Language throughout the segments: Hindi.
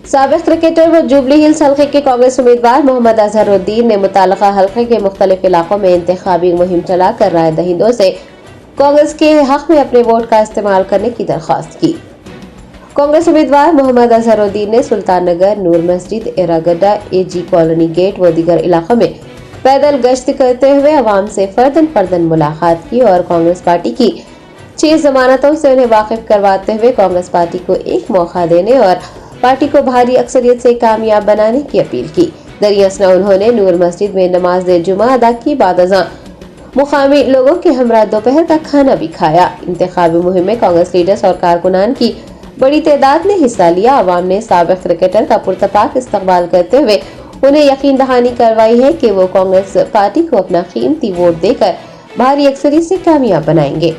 साबिक क्रिकेटर व जुबली हिल्स हल्के के कांग्रेस उम्मीदवार मोहम्मद अजहरुद्दीन ने मुताल्लिका हल्के के मुख्तलिफ इलाकों में इंतखाबी मुहिम चलाकर राय दहिंदों से कांग्रेस के हक में अपने वोट का इस्तेमाल करने की दरख्वास्त की। कांग्रेस उम्मीदवार मोहम्मद अजहरुद्दीन ने सुल्तान नगर, नूर मस्जिद, एरागड्डा, एजी कॉलोनी गेट व दीगर इलाकों में पैदल गश्त करते हुए अवाम से फर्दन फर्दन मुलाकात की और कांग्रेस पार्टी की 6 जमानतों से उन्हें वाकिफ करवाते हुए कांग्रेस पार्टी को एक मौका देने और पार्टी को भारी अक्सरियत से कामयाब बनाने की अपील की। दरियासना उन्होंने नूर मस्जिद में नमाज जुमा अदा की, बाद अज़ां मुकामी लोगों के हमरा दोपहर का खाना भी खाया। इंतखाबी मुहिम में कांग्रेस लीडर्स और कारकुनान की बड़ी तादाद ने हिस्सा लिया। अवाम ने साबिक क्रिकेटर का पुरतपाक इस्तकबाल करते हुए उन्हें यकीन दहानी करवाई है कि वो कांग्रेस पार्टी को अपना कीमती वोट देकर भारी अक्सरियत से कामयाब बनाएंगे।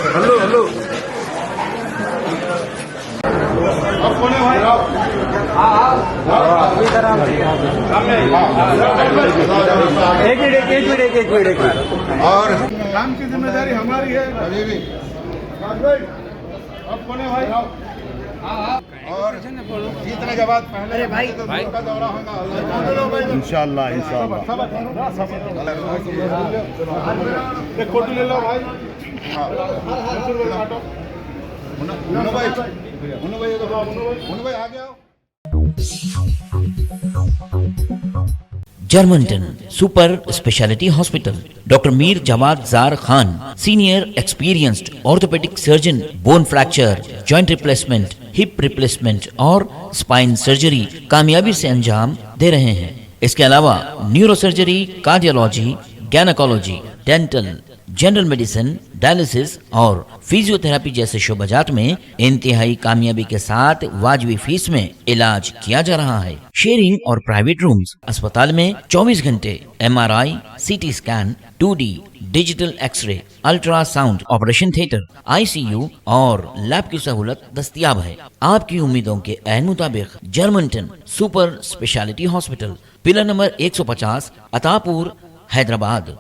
हेलो हेलो एक मिनट और काम की जिम्मेदारी हमारी है अभी भी। अब कौन है भाई? और जीतने के बाद पहले भाई का दौरा होगा इंशाअल्लाह इंशाअल्लाह। एक फोटो ले लो भाई। भाई आ गया। जर्मनटन super speciality hospital, doctor Mir Jawad Jar Khan, senior experienced orthopaedic surgeon, bone fracture, joint replacement, hip replacement और स्पाइन सर्जरी कामयाबी से अंजाम दे रहे हैं। इसके अलावा neurosurgery, cardiology, gynaecology, dental, general medicine, dialysis और फिजियोथेरेपी जैसे शोबाजात में इंतहाई कामयाबी के साथ वाजबी फीस में इलाज किया जा रहा है। शेयरिंग और प्राइवेट रूम्स, अस्पताल में 24 घंटे MRI, CT scan, 2D digital X-ray, ultrasound, operation theatre, ICU और लैब की सहूलत दस्तयाब है। आपकी उम्मीदों के ऐन मुताबिक Germanten super speciality hospital, pillar number 150, Attapur, Hyderabad.